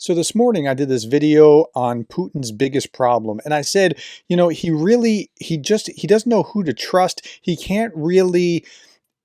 So this morning I did this video on Putin's biggest problem, and I said, he doesn't know who to trust. He can't really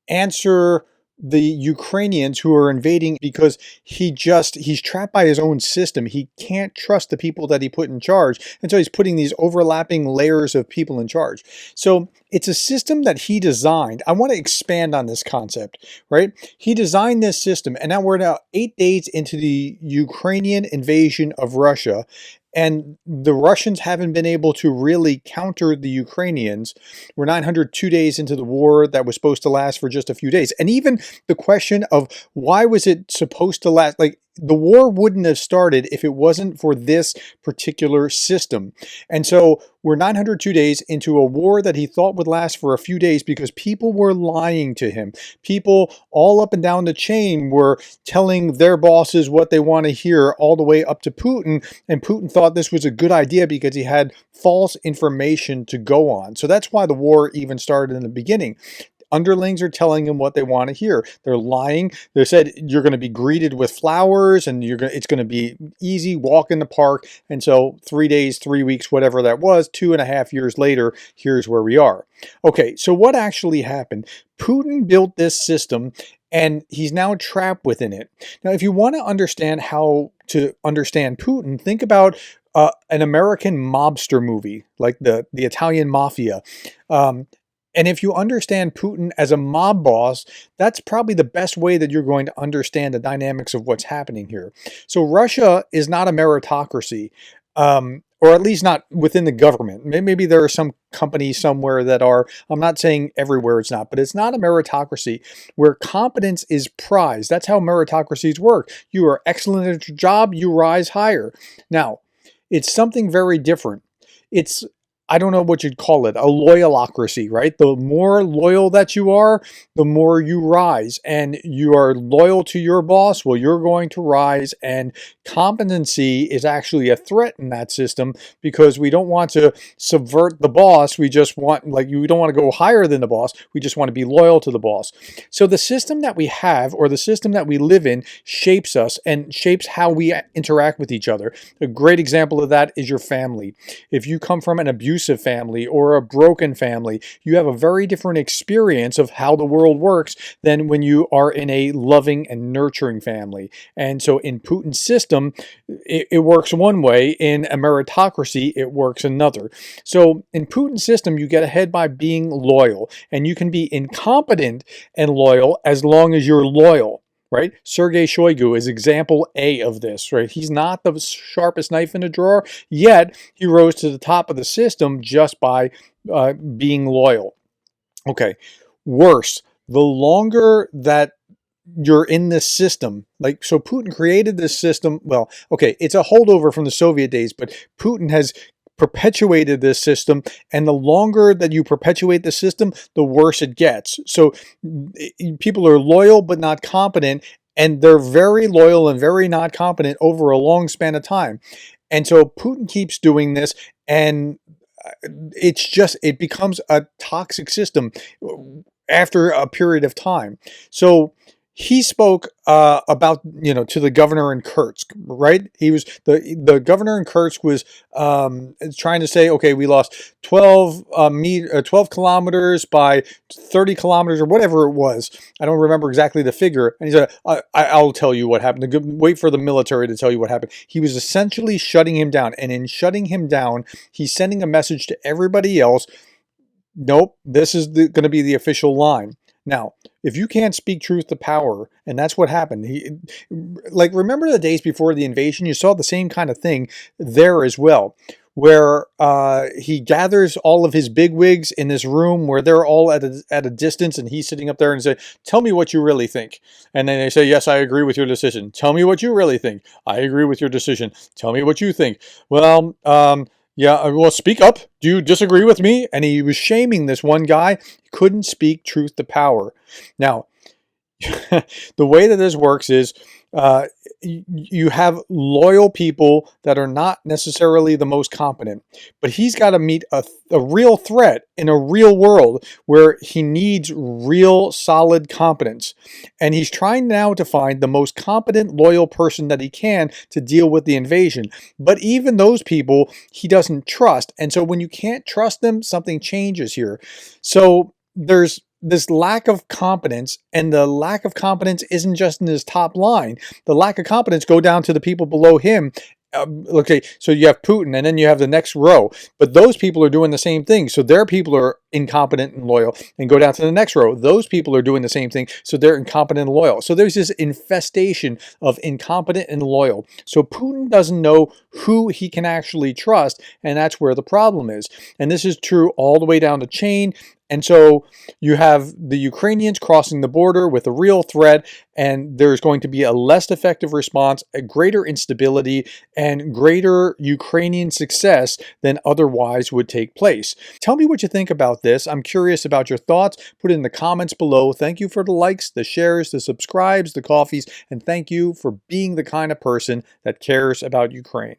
answer the Ukrainians who are invading because he's trapped by his own system. He can't trust the people that he put in charge. And so he's putting these overlapping layers of people in charge. So it's a system that he designed. I want to expand on this concept, right? He designed this system, and now we're now 8 days into the Ukrainian invasion of Russia. And the Russians haven't been able to really counter the Ukrainians. We're 902 days into the war that was supposed to last for just a few days. And even the question of why was it supposed to last, like the war wouldn't have started if it wasn't for this particular system. And so we're 902 days into a war that he thought would last for a few days because people were lying to him. People all up and down the chain were telling their bosses what they want to hear, all the way up to Putin. And Putin thought this was a good idea because he had false information to go on. So that's why the war even started in the beginning. Underlings are telling him what they want to hear. They're lying. They said you're going to be greeted with flowers and it's going to be easy, walk in the park. And so 3 days, 3 weeks, whatever that was, 2.5 years later, here's where we are. Okay, so what actually happened? Putin built this system and he's now trapped within it. Now, if you want to understand how to understand Putin, think about an American mobster movie, like the Italian mafia. And if you understand Putin as a mob boss, that's probably the best way that you're going to understand the dynamics of what's happening here. So Russia is not a meritocracy, or at least not within the government. Maybe there are some companies somewhere that are, I'm not saying everywhere it's not, but it's not a meritocracy where competence is prized. That's how meritocracies work. You are excellent at your job, you rise higher. Now, it's something very different. It's, I don't know what you'd call it, a loyalocracy, right? The more loyal that you are, the more you rise. And you are loyal to your boss, well, you're going to rise. And competency is actually a threat in that system because we don't want to subvert the boss. We just want, we don't want to go higher than the boss. We just want to be loyal to the boss. So the system that we have, or the system that we live in, shapes us and shapes how we interact with each other. A great example of that is your family. If you come from an abusive family or a broken family, you have a very different experience of how the world works than when you are in a loving and nurturing family. And so in Putin's system, it works one way. In a meritocracy, it works another. So in Putin's system, you get ahead by being loyal, and you can be incompetent and loyal as long as you're loyal. Right? Sergei Shoigu is example A of this, right? He's not the sharpest knife in the drawer, yet he rose to the top of the system just by being loyal. Okay, worse, the longer that you're in this system, so Putin created this system, well, okay, it's a holdover from the Soviet days, but Putin has perpetuated this system, and the longer that you perpetuate the system, the worse it gets. So people are loyal but not competent, and they're very loyal and very not competent over a long span of time. And so Putin keeps doing this, and it becomes a toxic system after a period of time. So he spoke about, to the governor in Kursk, right? He was the governor in Kursk was trying to say, okay, we lost 12 kilometers by 30 kilometers or whatever it was. I don't remember exactly the figure. And he said, I'll tell you what happened. Wait for the military to tell you what happened. He was essentially shutting him down. And in shutting him down, he's sending a message to everybody else. Nope, this is going to be the official line. Now, if you can't speak truth to power, and that's what happened. Remember the days before the invasion? You saw the same kind of thing there as well, where he gathers all of his bigwigs in this room where they're all at a distance, and he's sitting up there and say, "Tell me what you really think." And then they say, "Yes, I agree with your decision." "Tell me what you really think." "I agree with your decision." "Tell me what you think." "Well, yeah, well, speak up. Do you disagree with me?" And he was shaming this one guy. He couldn't speak truth to power. Now, the way that this works is Uh, you have loyal people that are not necessarily the most competent, but he's got to meet a real threat in a real world where he needs real solid competence. And he's trying now to find the most competent, loyal person that he can to deal with the invasion. But even those people he doesn't trust. And so when you can't trust them, something changes here. So there's this lack of competence, and the lack of competence isn't just in his top line. The lack of competence go down to the people below him. Okay, so you have Putin, and then you have the next row, but those people are doing the same thing. So their people are incompetent and loyal, and go down to the next row. Those people are doing the same thing, so they're incompetent and loyal. So there's this infestation of incompetent and loyal. So Putin doesn't know who he can actually trust, and that's where the problem is. And this is true all the way down the chain. And so you have the Ukrainians crossing the border with a real threat, and there's going to be a less effective response, a greater instability, and greater Ukrainian success than otherwise would take place. Tell me what you think about this. I'm curious about your thoughts. Put it in the comments below. Thank you for the likes, the shares, the subscribes, the coffees, and thank you for being the kind of person that cares about Ukraine.